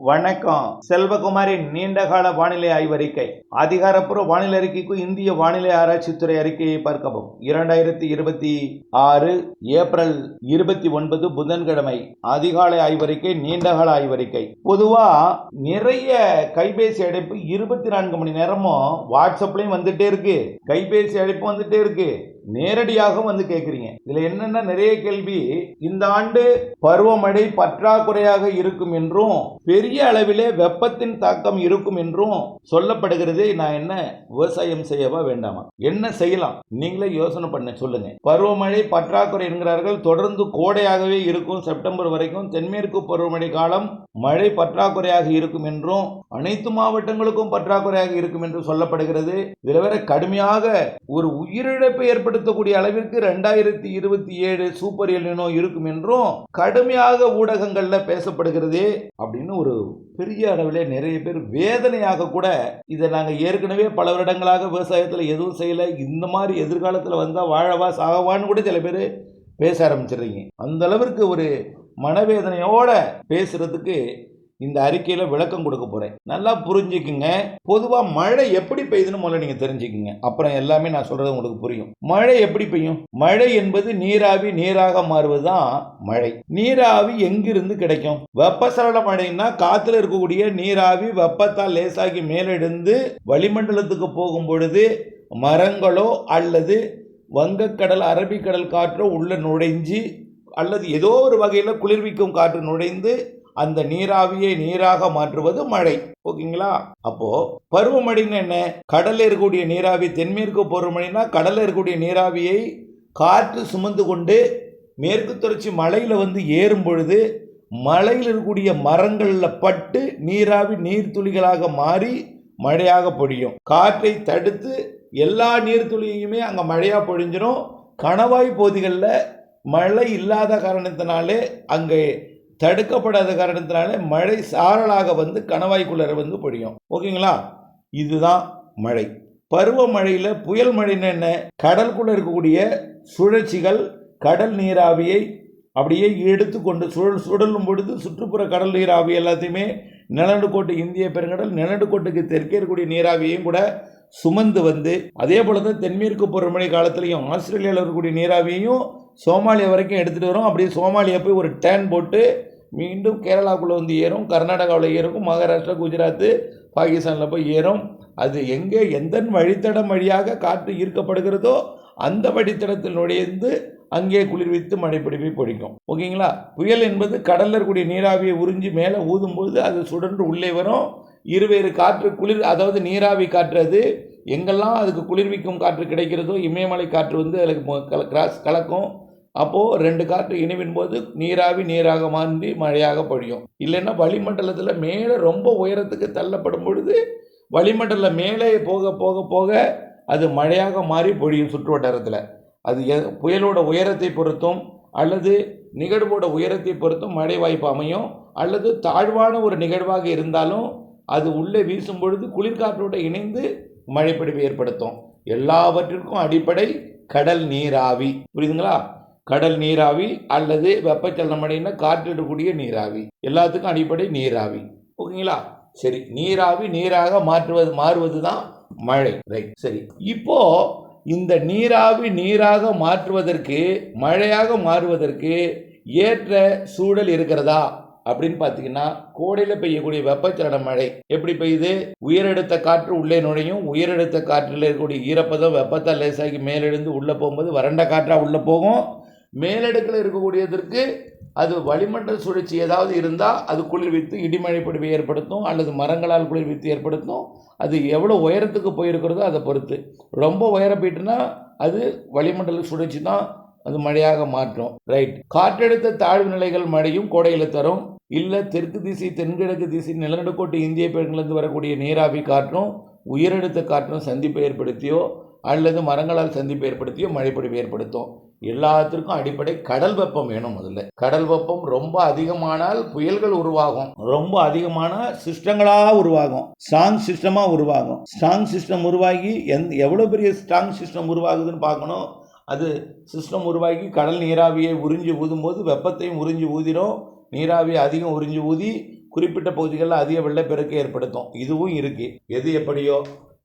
வணக்கம். செல்வகுமாரின் நீண்டகால வானிலை ஆய்வறிக்கை. அதிகாரப்பூர்வ வானிலை அறிக்கைக்கு இந்திய வானிலை ஆராய்ச்சித்துறை அறிக்கையை பார்க்கவும். 2026 ஏப்ரல் 29 புதன்கிழமை அதிகாலை ஆய்வறிக்கை, நீண்டகால ஆய்வறிக்கை. பொதுவா நிறைய கைபேசி அழைப்பு 24 மணி நேரமும் வாட்ஸ்அப்லயும் வந்துட்டே இருக்கு, கைபேசி அழைப்பு வந்துட்டே இருக்கு, நேரடியாக வந்து கேட்குறீங்க. இதுல என்னன்னா நிறைய கேள்வி. இந்த ஆண்டு பருவமழை பற்றாக்குறையாக இருக்கும் என்றும் பெரிய அளவிலே வெப்பத்தின் தாக்கம் இருக்கும் என்றும் சொல்லப்படுகிறது. நான் என்ன விவசாயம் செய்யவா வேண்டாமா? என்ன செய்யலாம்? நீங்களே யோசனை பண்ண சொல்லுங்க. பருவமழை பற்றாக்குறை என்கிறார்கள். தொடர்ந்து கோடையாகவே இருக்கும் செப்டம்பர் வரைக்கும். தென்மேற்கு பருவமழை காலம் மழை பற்றாக்குறையாக இருக்கும் என்றும் அனைத்து மாவட்டங்களுக்கும் பற்றாக்குறையாக இருக்கும் என்று சொல்லப்படுகிறது. இதுல வேற கடுமையாக ஒரு உயிரிழப்பை ஏற்படுத்தக்கூடிய அளவிற்கு 2027 சூப்பர் எல்னினோ இருக்கும் என்றும் கடுமையாக ஊடகங்கள்ல பேசப்படுகிறது. அப்படின்னு ஒரு பெரிய அளவில் நிறைய பேர் வேதனையாக கூட இதை நாங்க ஏற்கனவே பல வருடங்களாக விவசாயத்தில் எதுவும் செய்யல, இந்த மாதிரி எதிர்காலத்தில் வந்தா வாழவா சாகவான்னு கூட சில பேர் பேச ஆரம்பிச்சிடுறீங்க. அந்த அளவிற்கு ஒரு மனவேதனையோட பேசுறதுக்கு இந்த அறிக்கையில விளக்கம் கொடுக்க போறேன். நல்லா புரிஞ்சுக்குங்க. பொதுவா மழை எப்படி பெய்யுதுன்னு முதல்ல நீங்க தெரிஞ்சுக்குங்க, அப்புறம் எல்லாமே நான் சொல்றது உங்களுக்கு புரியும். மழை எப்படி பெய்யும்? மழை என்பது நீராவி நீராக மாறுவதுதான் மழை. நீராவி எங்கிருந்து கிடைக்கும்? வெப்பசலன மழைன்னா காத்துல இருக்கக்கூடிய நீராவி வெப்பத்தால் லேசாகி மேலெழுந்து வளிமண்டலத்துக்கு போகும் பொழுது மரங்களோ அல்லது வங்கக்கடல் அரபிக்கடல் காற்றோ உள்ள நுழைஞ்சு அல்லது ஏதோ ஒரு வகையில் குளிர்விக்கும் காற்று நுழைந்து அந்த நீராவியை நீராக மாற்றுவது மழை. ஓகேங்களா? அப்போ பருவமழைன்னு என்ன? கடல்ல இருக்கக்கூடிய நீராவி, தென்மேற்கு பருவமழைனா கடல்ல இருக்கக்கூடிய நீராவியை காற்று சுமந்து கொண்டு மேற்கு தொடர்ச்சி மலையில வந்து ஏறும் பொழுது மலையில் இருக்கக்கூடிய மரங்கள்ல பட்டு நீராவி நீர்த்துளிகளாக மாறி மழையாக பொழியும். காற்றை தடுத்து எல்லா நீர்த்துளியுமே அங்க மழையா பொழிஞ்சிடும். கணவாய் பகுதிகளில் மழை இல்லாத காரணத்தினாலே, அங்கே தடுக்கப்படாத காரணத்தினால மழை சாரலாக வந்து கணவாய்க்குள்ள வந்து பொழியும். ஓகேங்களா? இதுதான் மழை. பருவமழையில புயல் மழைன்னு என்ன? கடலுக்குள்ள இருக்கக்கூடிய சுழற்சிகள் கடல் நீராவியை அப்படியே எடுத்துக்கொண்டு சுழலும் பொழுது சுற்றுப்புற கடல் நீராவி எல்லாத்தையுமே நிலநடுக்கோட்டு இந்திய பெருங்கடல் நிலநடுக்கோட்டுக்கு தெற்கே இருக்கக்கூடிய நீராவியையும் கூட சுமந்து வந்து, அதே போல தான் தென்மேற்கு பருவமழை காலத்திலையும் ஆஸ்திரேலியாவில் இருக்கக்கூடிய நீராவியையும் சோமாலியா வரைக்கும் எடுத்துகிட்டு வரும். அப்படியே சோமாலியா போய் ஒரு டேன் போட்டு மீண்டும் கேரளாவுக்குள்ளே வந்து ஏறும், கர்நாடகாவில் ஏறும், மகாராஷ்டிரா, குஜராத், பாகிஸ்தானில் போய் ஏறும். அது எங்கே எந்த வழித்தடம் வழியாக காற்று ஈர்க்கப்படுகிறதோ அந்த வழித்தடத்தில் நுழைந்து அங்கே குளிர்வித்து மழைப்பிடிப்பை பொழிக்கும். ஓகேங்களா? புயல் என்பது கடலில் இருக்கக்கூடிய நீராவியை உறிஞ்சி மேலே ஊதும்போது அது சுடன்று உள்ளே வரும். இருவேறு காற்று குளிர், அதாவது நீராவி காற்று, அது எங்கெல்லாம் அதுக்கு குளிர்விக்கும் காற்று கிடைக்கிறதோ இமயமலை காற்று வந்து அதுக்கு கிராஸ் கலக்கும். அப்போது ரெண்டு காற்று இணைவின் போது நீராவி நீராக மாறி மழையாக பொழியும். இல்லைன்னா வளிமண்டலத்தில் மேலே ரொம்ப உயரத்துக்கு தள்ளப்படும் பொழுது வளிமண்டல மேலே போக போக போக அது மழையாக மாறி பொழியும். சுற்று வட்டாரத்தில் அது புயலோட உயரத்தை பொறுத்தும் அல்லது நிகழ்வோட உயரத்தை பொறுத்தும் மழை வாய்ப்பு அமையும். அல்லது தாழ்வான ஒரு நிகழ்வாக இருந்தாலும் அது உள்ளே வீசும் பொழுது குளிர்காற்றோடு இணைந்து மழைப்பிடிப்பு ஏற்படுத்தும். எல்லாவற்றிற்கும் அடிப்படை கடல் நீராவி. புரியுதுங்களா? கடல் நீராவி அல்லது வெப்பச்சலன மழைன்னா காற்றிடக்கூடிய நீராவி, எல்லாத்துக்கும் அடிப்படை நீராவி. ஓகேங்களா? சரி, நீராவி நீராக மாறுவது தான் மழை. ரைட். சரி, இப்போ இந்த நீராவி நீராக மாற்றுவதற்கு, மழையாக மாறுவதற்கு ஏற்ற சூழல் இருக்கிறதா அப்படின்னு பார்த்தீங்கன்னா, கோடையில் பெய்யக்கூடிய வெப்பச்சலன மழை எப்படி பெய்யுது? உயரழுத்த காற்று உள்ளே நுழையும். உயரழுத்த காற்றில் இருக்கக்கூடிய ஈரப்பதம் வெப்பத்தால் லேசாகி மேலெழுந்து உள்ளே போகும்போது வறண்ட காற்றாக உள்ளே போகும். மேலடுக்கில் இருக்கக்கூடியதற்கு அது வளிமண்டல சுழற்சி ஏதாவது இருந்தால் அது குளிர்வித்து இடிமழை பொழிவை ஏற்படுத்தும் அல்லது மரங்களால் குளிர்வித்து ஏற்படுத்தும். அது எவ்வளோ உயரத்துக்கு போயிருக்கிறதோ அதை பொறுத்து. ரொம்ப உயரம் போயிட்டுனா அது வளிமண்டல சுழற்சி தான் அது மழையாக மாற்றும். ரைட். காற்றழுத்த தாழ்வு நிலைகள் மழையும் கோடையில் தரும். இல்லை தெற்கு திசை தென்கிழக்கு திசை நிலநடுக்கோட்டு இந்திய பெருங்கிலிருந்து வரக்கூடிய நீராவி காற்றும் உயரழுத்த காற்றும் சந்திப்பை ஏற்படுத்தியோ அல்லது மரங்களால் சந்திப்பை ஏற்படுத்தியோ மழைப்பொழிவை ஏற்படுத்தும். எல்லாத்திற்கும் அடிப்படை கடல் வெப்பம் வேணும். முதல்ல கடல் வெப்பம் ரொம்ப அதிகமானால் புயல்கள் உருவாகும். ரொம்ப அதிகமான சிஸ்டங்களாக உருவாகும், ஸ்ட்ராங் சிஸ்டமாக உருவாகும். ஸ்ட்ராங் சிஸ்டம் உருவாகி எவ்வளோ பெரிய ஸ்ட்ராங் சிஸ்டம் உருவாகுதுன்னு பார்க்கணும். அது சிஸ்டம் உருவாகி கடல் நீராவியை உறிஞ்சி ஊதும்போது வெப்பத்தையும் உறிஞ்சி ஊதிடும். நீராவி அதிகம் உறிஞ்சி ஊதி குறிப்பிட்ட பகுதிகளில் அதிக வெள்ளப்பெருக்கை ஏற்படுத்தும். இதுவும் இருக்கு. எது எப்படியோ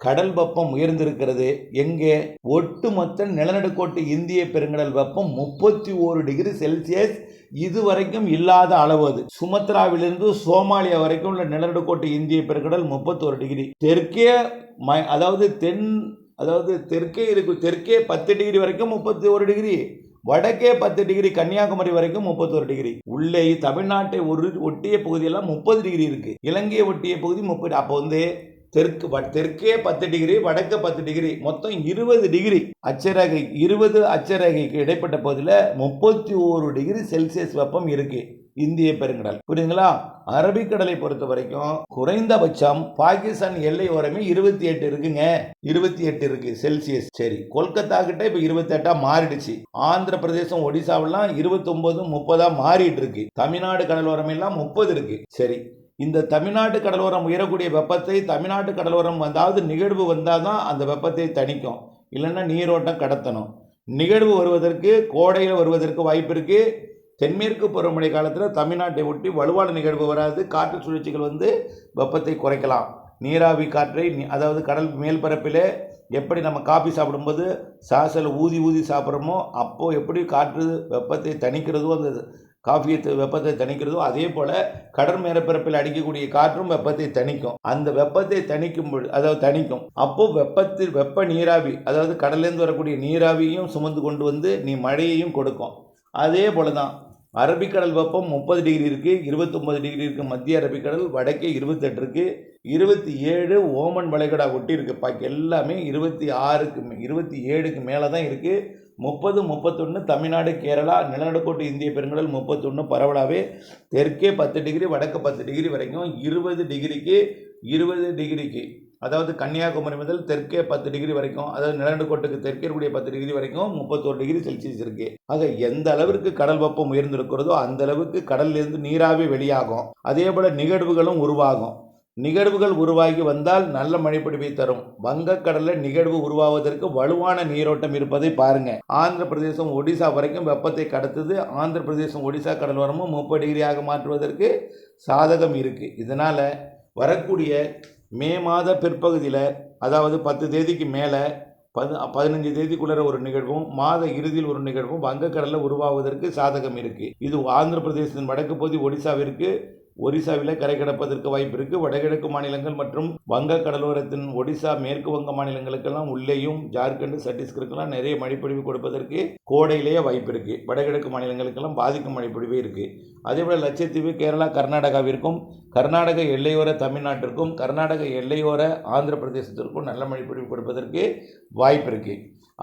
கடல் வெப்பம் உயர்ந்திருக்கிறது. எங்கே? ஒட்டுமொத்த நிலநடுக்கோட்டு இந்திய பெருங்கடல் வெப்பம் 31 டிகிரி செல்சியஸ் இதுவரைக்கும் இல்லாத அளவு. அது சுமத்ராவிலிருந்து சோமாலியா வரைக்கும் உள்ள நிலநடுக்கோட்டு இந்திய பெருங்கடல் 31 டிகிரி. தெற்கே தெற்கே இருக்கு. தெற்கே 10 டிகிரி வரைக்கும் 31 டிகிரி, வடக்கே 10 டிகிரி, கன்னியாகுமரி வரைக்கும் 31 டிகிரி. உள்ளே தமிழ்நாட்டை ஒட்டிய பகுதியெல்லாம் 30 டிகிரி இருக்கு. இலங்கையை ஒட்டிய பகுதி 30. அப்போ தெற்கே 10 டிகிரி, வடக்கு 10 டிகிரி, மொத்தம் 20 டிகிரி அச்சரேகை. 20 அச்சரேகைக்கு இடைப்பட்ட பகுதியில் 31 டிகிரி செல்சியஸ் வெப்பம் இருக்கு இந்திய பெருங்கடல். புரியுதுங்களா? அரபிக்கடலை பொறுத்த வரைக்கும் குறைந்தபட்சம் பாகிஸ்தான் எல்லை ஓரமே 28 இருக்குங்க. 28 இருக்கு செல்சியஸ். சரி, கொல்கத்தா கிட்ட இப்ப 28 மாறிடுச்சு. ஆந்திர பிரதேசம், ஒடிசாவெல்லாம் 29, 30 மாறிட்டு இருக்கு. தமிழ்நாடு கடலோரம் எல்லாம் 30 இருக்கு. சரி, இந்த தமிழ்நாட்டு கடலோரம் உயரக்கூடிய வெப்பத்தை தமிழ்நாட்டு கடலோரம் நிகழ்வு வந்தாதான் அந்த வெப்பத்தை தணிக்கும். இல்லைன்னா நீரோட்டம் கடத்தணும். நிகழ்வு வருவதற்கு, கோடையில் வருவதற்கு வாய்ப்பு இருக்கு. தென்மேற்கு பருவமழை காலத்தில் தமிழ்நாட்டை ஒட்டி வலுவான நிகழ்வு வராது. காற்று சுழற்சிகள் வெப்பத்தை குறைக்கலாம். நீராவி காற்றை, அதாவது கடல் மேல்பரப்பில் எப்படி நம்ம காஃபி சாப்பிடும்போது சாசல் ஊதி சாப்பிட்றோமோ, அப்போது எப்படி காற்று வெப்பத்தை தணிக்கிறதோ, அந்த காஃபியை வெப்பத்தை தணிக்கிறதோ, அதே போல் கடல் மேற்பரப்பில் அடிக்கக்கூடிய காற்றும் வெப்பத்தை தணிக்கும். அந்த வெப்பத்தை தணிக்கும். அப்போது வெப்ப நீராவி, அதாவது கடல்லேருந்து வரக்கூடிய நீராவியும் சுமந்து கொண்டு நீ மழையையும் கொடுக்கும். அதே போல தான் அரபிக்கடல் வெப்பம் 30 டிகிரி இருக்குது, 29 டிகிரி இருக்குது மத்திய அரபிக்கடல், வடக்கே 28 இருக்குது, 27 ஓமன் வளைகுடா ஒட்டி இருக்குது. பாக்கி எல்லாமே 26க்கு 27க்கு மேலே தான் இருக்குது. 30, 31 தமிழ்நாடு, கேரளா, நிலநடுக்கோட்டு இந்திய பெருங்கடல் 31 பரவலாகவே. தெற்கே 10 டிகிரி, வடக்கு 10 டிகிரி வரைக்கும் 20 டிகிரிக்கு அதாவது கன்னியாகுமரி முதல் தெற்கே 10 டிகிரி வரைக்கும், அதாவது நிலநடுக்கோட்டுக்கு தெற்கே கூடிய 10 டிகிரி வரைக்கும் 31 டிகிரி செல்சியஸ் இருக்கு. ஆக எந்த அளவிற்கு கடல் வெப்பம் உயர்ந்திருக்கிறதோ அந்த அளவுக்கு கடலிலிருந்து நீராவி வெளியாகும். அதே போல நிகழ்வுகளும் உருவாகும். நிகழ்வுகள் உருவாகி வந்தால் நல்ல மழைப்பொழிவை தரும். வங்கக்கடலில் நிகழ்வு உருவாவதற்கு வலுவான நீரோட்டம் இருப்பதை பாருங்க. ஆந்திர பிரதேசம், ஒடிசா வரைக்கும் வெப்பத்தை கடத்துது. ஆந்திர பிரதேசம், ஒடிசா கடலோரமும் 30 டிகிரியாக மாற்றுவதற்கு சாதகம் இருக்கு. இதனால வரக்கூடிய மே மாத பிற்பகுதியில், அதாவது 10 தேதிக்கு மேலே 15 தேதிக்குள்ள ஒரு நிகழ்வும் மாத இறுதியில் ஒரு நிகழ்வும் வங்கக்கடலில் உருவாவதற்கு சாதகம் இருக்கு. இது ஆந்திர பிரதேசத்தின் வடக்கு பகுதி ஒரிசாவில் கரை கடப்பதற்கு வாய்ப்பு இருக்கு. வடகிழக்கு மாநிலங்கள் மற்றும் வங்க கடலோரத்தின் ஒடிசா, மேற்கு வங்க மாநிலங்களுக்கெல்லாம் உள்ளேயும் ஜார்க்கண்ட், சத்தீஸ்கருக்கெல்லாம் நிறைய மழைப்பொழிவு கொடுப்பதற்கு கோடையிலேயே வாய்ப்பு இருக்கு. வடகிழக்கு மாநிலங்களுக்கெல்லாம் பாதிக்கும் மழைப்பொழிவே இருக்கு. அதேபோல் லட்சத்தீவு, கேரளா, கர்நாடகாவிற்கும், கர்நாடக எல்லையோர தமிழ்நாட்டிற்கும், கர்நாடக எல்லையோர ஆந்திர பிரதேசத்திற்கும் நல்ல மழைப்பொழிவு கொடுப்பதற்கு வாய்ப்பு இருக்கு.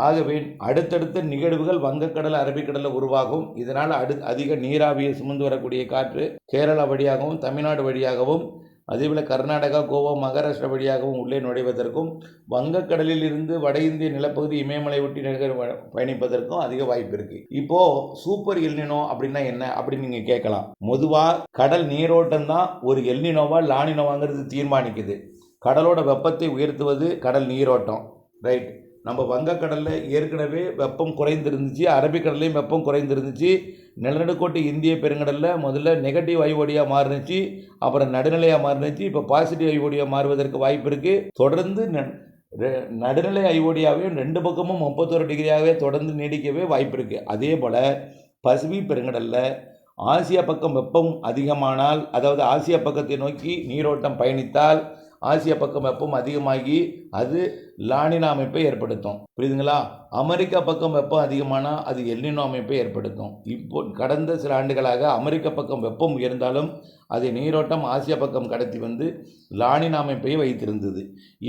ஆகவே அடுத்தடுத்த நிகழ்வுகள் வங்கக்கடல், அரபிக்கடலில் உருவாகும். இதனால் அதிக நீராவியை சுமந்து வரக்கூடிய காற்று கேரளா வழியாகவும் தமிழ்நாடு வழியாகவும், அதேபோல் கர்நாடகா, கோவா, மகாராஷ்டிரா வழியாகவும் உள்ளே நுழைவதற்கும், வங்கக்கடலில் இருந்து வட இந்திய நிலப்பகுதி இமயமலை ஒட்டி பயணிப்பதற்கும் அதிக வாய்ப்பு இருக்கு. இப்போ சூப்பர் எல்னினோ அப்படின்னா என்ன அப்படின்னு நீங்க கேட்கலாம். பொதுவாக கடல் நீரோட்டம் தான் ஒரு எல்னினோவா லானினோவாங்கிறது தீர்மானிக்குது. கடலோட வெப்பத்தை உயர்த்துவது கடல் நீரோட்டம். ரைட். நம்ம வங்கக்கடலில் ஏற்கனவே வெப்பம் குறைந்திருந்துச்சு, அரபிக்கடல்லையும் வெப்பம் குறைந்திருந்துச்சு. நிலநடுக்கோட்டு இந்திய பெருங்கடலில் முதல்ல நெகட்டிவ் ஐஓடியாக மாறினுச்சு, அப்புறம் நடுநிலையாக மாறினுச்சு, இப்போ பாசிட்டிவ் ஐஓடியாக மாறுவதற்கு வாய்ப்பு இருக்குது. தொடர்ந்து நடுநிலை ஐஓடியாவையும் 2 பக்கமும் 31 டிகிரியாகவே தொடர்ந்து நீடிக்கவே வாய்ப்பு இருக்குது. அதே போல் பசிபிக் பெருங்கடலில் ஆசியா பக்கம் வெப்பம் அதிகமானால், அதாவது ஆசியா பக்கத்தை நோக்கி நீரோட்டம் பயணித்தால், ஆசியா பக்கம் வெப்பம் அதிகமாகி அது லானினா அமைப்பை ஏற்படுத்தும். புரியுதுங்களா? அமெரிக்கா பக்கம் வெப்பம் அதிகமானால் அது எல்னினோ அமைப்பை ஏற்படுத்தும். இப்போ கடந்த சில ஆண்டுகளாக அமெரிக்கா பக்கம் வெப்பம் உயர்ந்தாலும் அதை நீரோட்டம் ஆசியா பக்கம் கடத்தி லானினா அமைப்பை வைத்திருந்தது.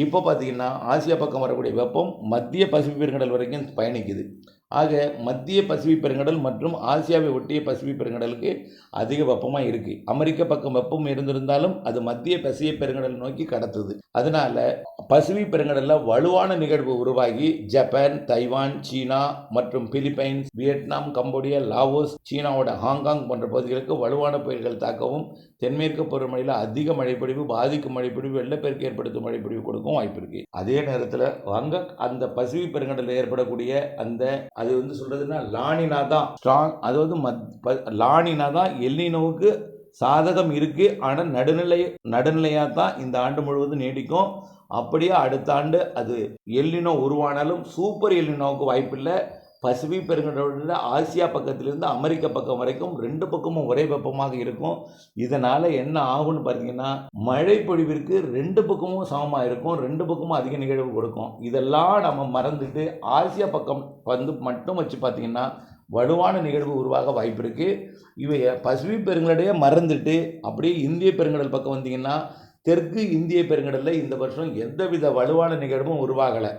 இப்போ பார்த்தீங்கன்னா ஆசியா பக்கம் வரக்கூடிய வெப்பம் மத்திய பசிபிக் பெருங்கடல் வரைக்கும் பயணிக்குது. ஆக மத்திய பசிபிக் பெருங்கடல் மற்றும் ஆசியாவை ஒட்டிய பசிபிக் பெருங்கடலுக்கு அதிக வெப்பமாக இருக்குது. அமெரிக்க பக்கம் வெப்பம் இருந்திருந்தாலும் அது மத்திய பசிபிக் பெருங்கடல் நோக்கி கடத்துது. அதனால பசிபிக் பெருங்கடலில் வலுவான நிகழ்வு உருவாகி ஜப்பான், தைவான், சீனா மற்றும் பிலிப்பைன்ஸ், வியட்நாம், கம்போடியா, லாவோஸ், சீனாவோட ஹாங்காங் போன்ற பகுதிகளுக்கு வலுவான புயல்கள் தாக்கவும், தென்மேற்கு பருவமழையில் அதிக மழைப்பொழிவு, பாதிக்கும் மழைப்பொழிவு, வெள்ளப்பெருக்கு ஏற்படுத்தும் மழைப்பொழிவு கொடுக்கும் வாய்ப்பு இருக்கு. அதே நேரத்தில் அந்த பசிபிக் பெருங்கடலில் ஏற்படக்கூடிய அது சொல்றதுன்னா லானினா தான் ஸ்ட்ராங், அதாவது லானினா தான் எல்னினோவுக்கு சாதகம் இருக்குது. ஆனால் நடுநிலையாக தான் இந்த ஆண்டு முழுவதும் நீடிக்கும். அப்படியே அடுத்த ஆண்டு அது எல்லினோ உருவானாலும் சூப்பர் எல்லினோவுக்கு வாய்ப்பில்லை. பசிபிக் பெருங்கடலில் ஆசியா பக்கத்திலிருந்து அமெரிக்க பக்கம் வரைக்கும் 2 பக்கமும் ஒரே வெப்பமாக இருக்கும். இதனால் என்ன ஆகும்னு பார்த்தீங்கன்னா, மழை பொழிவிற்கு 2 பக்கமும் சமமாக இருக்கும். 2 பக்கமும் அதிக நிகழ்வு கொடுக்கும். இதெல்லாம் நம்ம மறந்துட்டு ஆசியா பக்கம் மட்டும் வச்சு பார்த்தீங்கன்னா வலுவான நிகழ்வு உருவாக வாய்ப்பு இருக்குது. இவை பசிபிக் பெருங்கடலையே மறந்துட்டு அப்படியே இந்திய பெருங்கடல் பக்கம் வந்தீங்கன்னா, தெற்கு இந்திய பெருங்கடலில் இந்த வருஷம் எந்தவித வலுவான நிகழ்வும் உருவாகலை.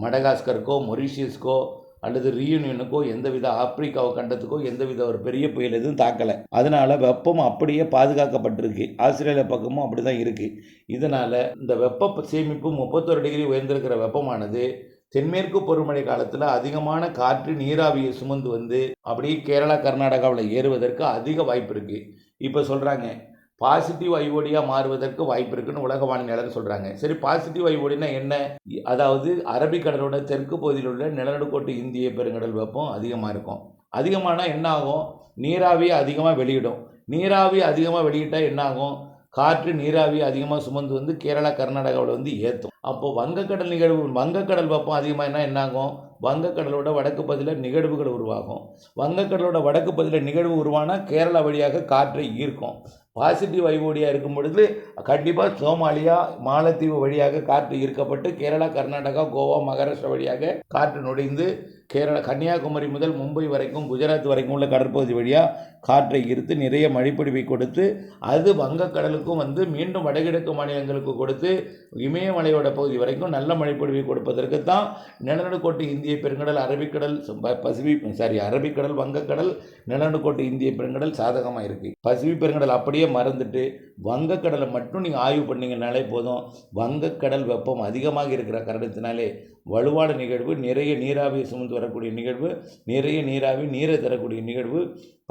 மடகாஸ்கருக்கோ மொரிஷியஸ்க்கோ அல்லது ரீயூனியனுக்கோ எந்தவித ஆப்பிரிக்காவோ கண்டத்துக்கோ எந்தவித ஒரு பெரிய புயல் எதுவும் தாக்கலை. அதனால் வெப்பம் அப்படியே பாதுகாக்கப்பட்டிருக்கு. ஆஸ்திரேலியா பக்கமும் அப்படி தான் இருக்குது. இதனால் இந்த வெப்ப சேமிப்பு 31 டிகிரி உயர்ந்திருக்கிற வெப்பமானது தென்மேற்கு பருவமழை காலத்தில் அதிகமான காற்று நீராவியை சுமந்து வந்து அப்படியே கேரளா கர்நாடகாவில் ஏறுவதற்கு அதிக வாய்ப்பு இருக்குது. இப்போ சொல்கிறாங்க பாசிட்டிவ் ஐஓடியாக மாறுவதற்கு வாய்ப்பு இருக்குன்னு உலக வானிலையாளர் சொல்கிறாங்க. சரி, பாசிட்டிவ் ஐஓடினா என்ன? அதாவது அரபிக்கடலோட தெற்கு பகுதியில் உள்ள நிலநடுக்கோட்டு இந்திய பெருங்கடல் வெப்பம் அதிகமாக இருக்கும். அதிகமானால் என்ன ஆகும்? நீராவியை அதிகமாக வெளியிடும். நீராவி அதிகமாக வெளியிட்டால் என்ன ஆகும்? காற்று நீராவி அதிகமாக சுமந்து வந்து கேரளா கர்நாடகாவில் வந்து ஏற்றும். அப்போது வங்கக்கடல் வெப்பம் அதிகமாக என்ன ஆகும்? வங்கக்கடலோட வடக்கு பகுதியில் நிகழ்வுகள் உருவாகும். வங்கக்கடலோட வடக்கு பகுதியில் நிகழ்வு உருவானால் கேரளா வழியாக காற்றை ஈர்க்கும். பாசிட்டிவ் ஐஓடியாக இருக்கும் பொழுது கண்டிப்பாக சோமாலியா மாலத்தீவு வழியாக காற்று ஈர்க்கப்பட்டு கேரளா கர்நாடகா கோவா மகாராஷ்டிரா வழியாக காற்று நுழைந்து கன்னியாகுமரி முதல் மும்பை வரைக்கும் குஜராத் வரைக்கும் உள்ள கடற்பகுதி வழியாக காற்றை ஈர்த்து நிறைய மழைப்பொழிவை கொடுத்து அது வங்கக்கடலுக்கும் வந்து மீண்டும் வடகிழக்கு மாநிலங்களுக்கு கொடுத்து இமயமலையோட பகுதி வரைக்கும் நல்ல மழைப்பொழிவை கொடுப்பதற்கு தான் நிலநடுக்கோட்டு இந்திய பெருங்கடல் அரபிக்கடல் வங்கக்கடல் நிலநடுக்கோட்டு இந்திய பெருங்கடல் சாதகமாக இருக்குது. பசிபிக் பெருங்கடல் அப்படியே மறந்துட்டு வங்கக்கடலை மட்டும் நீங்கள் ஆய்வு பண்ணிங்கனாலே போதும். வங்கக்கடல் வெப்பம் அதிகமாக இருக்கிற காரணத்தினாலே வலுவான நிகழ்வு, நிறைய நீராவியை சுமந்து வரக்கூடிய நிகழ்வு, நிறைய நீரை தரக்கூடிய நிகழ்வு,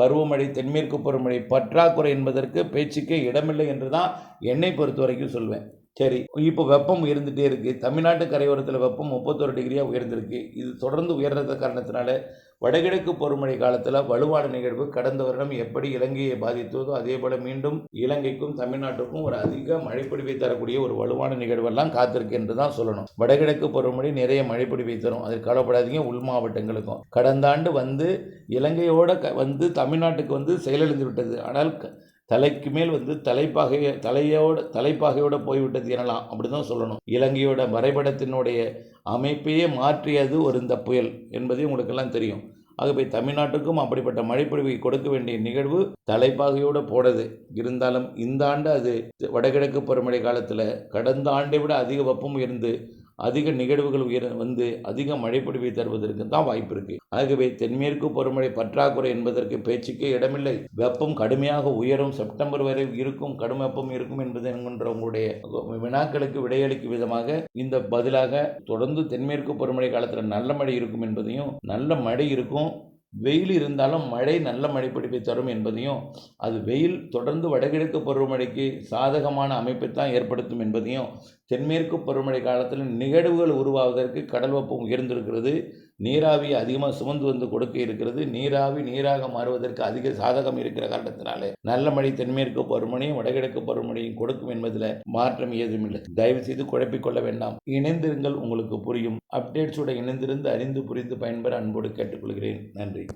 பருவமழை தென்மேற்கு பருவமழை பற்றாக்குறை என்பதற்கு பேச்சுக்கே இடமில்லை என்று தான் என்னை பொறுத்த வரைக்கும் சொல்வேன். சரி, இப்போ வெப்பம் உயர்ந்துகிட்டே இருக்குது. தமிழ்நாட்டு கரையோரத்தில் வெப்பம் 31 டிகிரியாக உயர்ந்திருக்கு. இது தொடர்ந்து உயர்றது காரணத்தினால வடகிழக்கு பருவமழை காலத்தில் வலுவான நிகழ்வு கடந்த வருடம் எப்படி இலங்கையை பாதித்ததோ அதே போல் மீண்டும் இலங்கைக்கும் தமிழ்நாட்டுக்கும் ஒரு அதிக மழைப்பொழிவை தரக்கூடிய ஒரு வலுவான நிகழ்வெல்லாம் காத்திருக்கு என்று தான் சொல்லணும். வடகிழக்கு பருவமழை நிறைய மழைப்பொழிவை தரும். அதில் கவலைப்படாதீங்க. உள் மாவட்டங்களுக்கும் கடந்த ஆண்டு வந்து இலங்கையோட வந்து தமிழ்நாட்டுக்கு வந்து செயலிழந்து விட்டது. ஆனால் தலைக்கு மேல் வந்து தலைப்பாகையோட போய்விட்டது எனலாம், அப்படி தான் சொல்லணும். இலங்கையோட வரைபடத்தினுடைய அமைப்பையே மாற்றியது இந்த புயல் என்பதே உங்களுக்கெல்லாம் தெரியும். ஆகவே தமிழ்நாட்டுக்கும் அப்படிப்பட்ட மழைப்பொழிவை கொடுக்க வேண்டிய நிகழ்வு தலைப்பாகையோடு போனது. இருந்தாலும் இந்த ஆண்டு அது வடகிழக்கு பருவமழை காலத்தில் கடந்த ஆண்டை விட அதிக வெப்பம் இருந்து அதிக நிகழ்வுகள் வந்து அதிக மழைப்பொழிவை தருவதற்கு தான் வாய்ப்பு இருக்குது. ஆகவே தென்மேற்கு பருவமழை பற்றாக்குறை என்பதற்கு பேச்சுக்கே இடமில்லை. வெப்பம் கடுமையாக உயரும், செப்டம்பர் வரை இருக்கும், கடும் வெப்பம் இருக்கும் என்பது என்கின்ற உங்களுடைய வினாக்களுக்கு விடையளிக்கும் விதமாக இந்த பதிலாக தொடர்ந்து தென்மேற்கு பருவமழை காலத்தில் நல்ல மழை இருக்கும் என்பதையும், நல்ல மழை இருக்கும், வெயில் இருந்தாலும் மழை நல்ல மழைப்பொழிவை தரும் என்பதையும், அது வெயில் தொடர்ந்து வடகிழக்கு பருவமழைக்கு சாதகமான அமைப்பை தான் ஏற்படுத்தும் என்பதையும், தென்மேற்கு பருவமழை காலத்தில் நிகழ்வுகள் உருவாவதற்கு கடல் வெப்பம் உயர்ந்திருக்கிறது, நீராவி அதிகமாக சுமந்து வந்து கொடுக்க இருக்கிறது, நீராவி நீராக மாறுவதற்கு அதிக சாதகம் இருக்கிற காரணத்தினாலே நல்ல மழை தென்மேற்கு பருவமழையும் வடகிழக்கு பருவமழையும் கொடுக்கும் என்பதில் மாற்றம் ஏதுமில்லை. தயவு செய்து குழப்பிக்கொள்ள வேண்டாம். இணைந்திருங்கள், உங்களுக்கு புரியும். அப்டேட்ஸோட இணைந்திருந்து அறிந்து புரிந்து பயன்பெற அன்போடு கேட்டுக்கொள்கிறேன். நன்றி.